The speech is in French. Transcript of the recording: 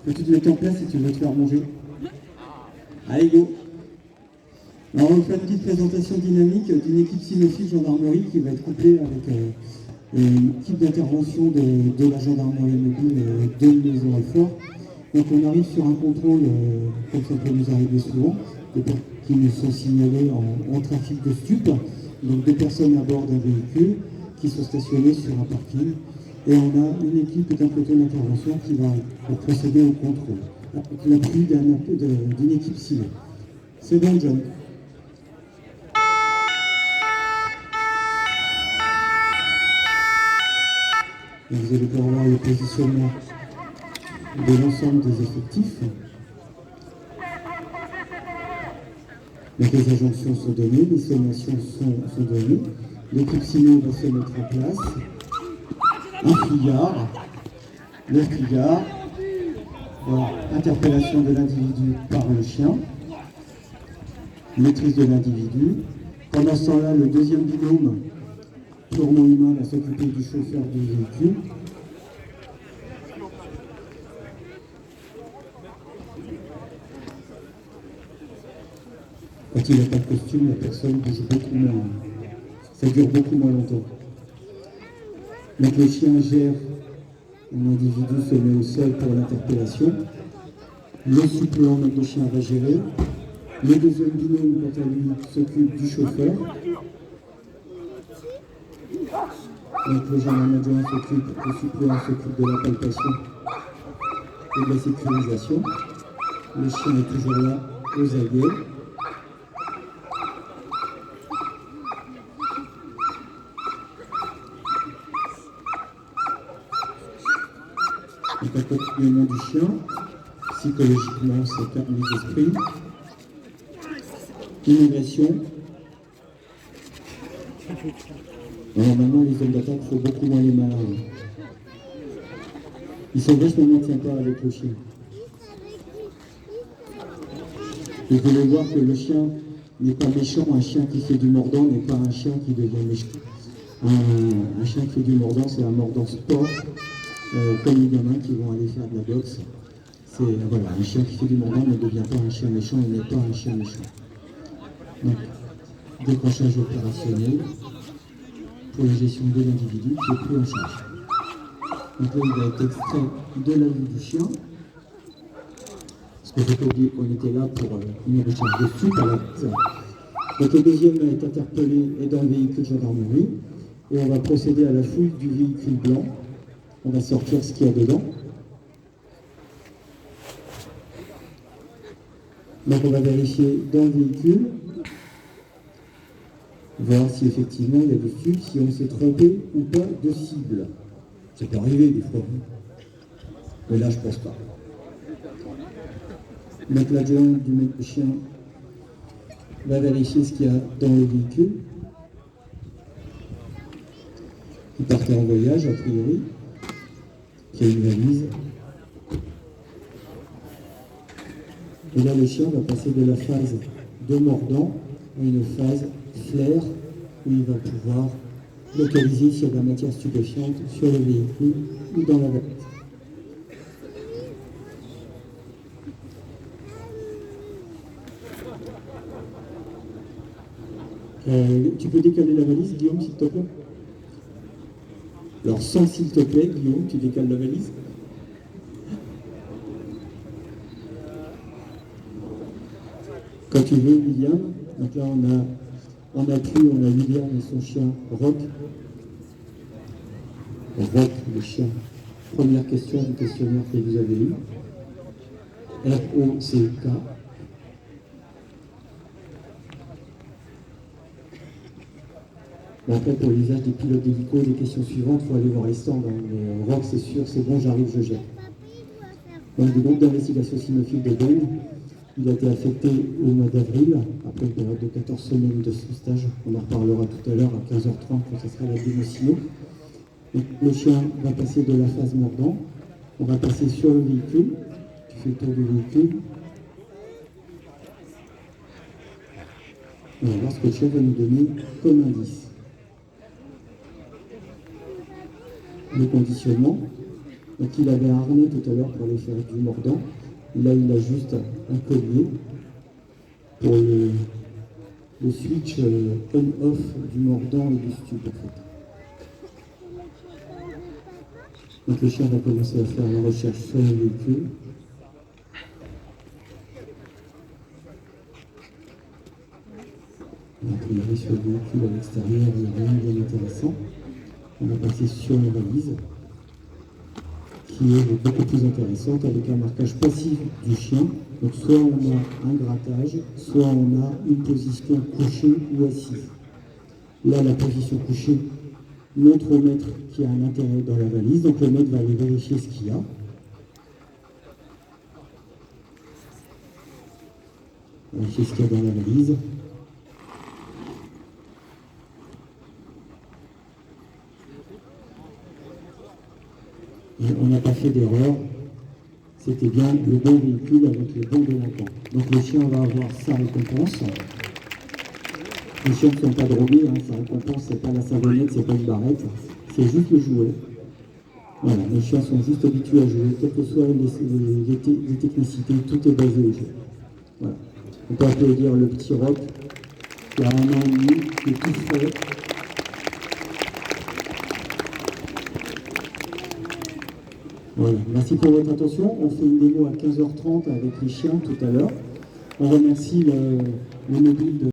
Faut que tu te mettes en place si tu veux te faire manger. Allez, go. Alors, on va faire une petite présentation dynamique d'une équipe cynophile gendarmerie qui va être couplée avec une équipe d'intervention de la gendarmerie mobile de Maison-Alfort. Donc, on arrive sur un contrôle, comme ça peut nous arriver souvent, qui nous sont signalés en trafic de stupes. Donc, des personnes à bord d'un véhicule qui sont stationnées sur un parking. Et on a une équipe d'un côté d'intervention qui va procéder au contrôle, avec l'appui d'une équipe civile. C'est bon, John. Et vous allez pouvoir voir le positionnement de l'ensemble des effectifs. Donc les injonctions sont données, les sommations sont données. L'équipe civile va se mettre en place. Un fuyard, le fuyard, voilà, interpellation de l'individu par le chien, maîtrise de l'individu. Pendant ce temps-là, le deuxième binôme, purement humain, va s'occuper du chauffeur du véhicule. Quand il n'a pas de costume, la personne bouge beaucoup moins. Ça dure beaucoup moins longtemps. Donc le chien gère, l'individu se met au sol pour l'interpellation. Le suppléant, donc le chien va gérer. Le deuxième binôme, quant à lui, s'occupe du chauffeur. Donc le gendarme adjoint s'occupe, le suppléant s'occupe de la palpation et de la sécurisation. Le chien est toujours là, aux aguets. Donc accompagnement du chien, psychologiquement c'est calme les esprits. Innovation. Normalement les hommes d'attaque font beaucoup moins les malins. Ils sont vachement sympas avec le chien. Et vous allez voir que le chien n'est pas méchant, un chien qui fait du mordant n'est pas un chien qui devient méchant. Un chien qui fait du mordant, c'est un mordant sport. Comme les gamins qui vont aller faire de la boxe. C'est voilà, un chien qui fait du mordant ne devient pas un chien méchant, il n'est pas un chien méchant. Donc, décrochage opérationnel pour la gestion de l'individu qui est pris en charge. Donc là, il va être extrait de la vue du chien. Parce que je peux oublier qu'on était là pour une recherche de suite à la base. Donc le deuxième est interpellé et dans le véhicule gendarmerie. Et on va procéder à la fouille du véhicule blanc. On va sortir ce qu'il y a dedans. Donc on va vérifier dans le véhicule, voir si effectivement il y a des stupes, si on s'est trompé ou pas de cible. Ça peut arriver des fois. Mais là je pense pas. Donc l'adjoint du maître de chien va vérifier ce qu'il y a dans le véhicule. Il partait en voyage a priori. Il y a une valise. Et là, le chien va passer de la phase de mordant à une phase flair où il va pouvoir localiser s'il y a de la matière stupéfiante sur le véhicule ou dans la valise. Tu peux décaler la valise, Guillaume, s'il te plaît? Alors, sans s'il te plaît, Guillaume, tu décales la valise. Quand tu veux, William. Donc là, on a William et son chien Rock. Rock, le chien. Première question du questionnaire que vous avez eu. R-O-C-K. Après, pour l'usage des pilotes d'hélico, des questions suivantes, il faut aller voir les stands. Mais Rock, c'est sûr, c'est bon, j'arrive, je gère. Donc, le groupe d'investigation cynophile de Benne, il a été affecté au mois d'avril, après une période de 14 semaines de son stage. On en reparlera tout à l'heure à 15h30 quand ce sera la démo. Le chien va passer de la phase mordant. On va passer sur le véhicule. Tu fais le tour du véhicule. On va voir ce que le chien va nous donner comme indice. Le conditionnement. Donc il avait un harnais tout à l'heure pour aller faire du mordant. Là, il a juste un collier pour le switch on-off du mordant et du stup en fait. Donc le chien va commencer à faire la recherche sur le véhicule. A priori sur le véhicule à l'extérieur, il n'y a rien de bien intéressant. On va passer sur la valise, qui est beaucoup plus intéressante avec un marquage passif du chien. Donc soit on a un grattage, soit on a une position couchée ou assise. Là, la position couchée montre au maître qu'il y a un intérêt dans la valise, donc le maître va aller vérifier ce qu'il y a. Vérifier ce qu'il y a dans la valise. Et on n'a pas fait d'erreur, c'était bien le bon véhicule avec le bon délinquant. Donc le chien va avoir sa récompense. Les chiens ne sont pas drogués, hein. Sa récompense, c'est pas la savonnette, c'est pas une barrette, c'est juste le jouet. Voilà, les chiens sont juste habitués à jouer, quelles que soient les technicités, tout est basé au jeu. Voilà. On peut applaudir le petit Rock, qui a 1 an et demi, qui est tout frais. Voilà. Merci pour votre attention. On fait une démo à 15h30 avec les chiens tout à l'heure. On remercie le mobile de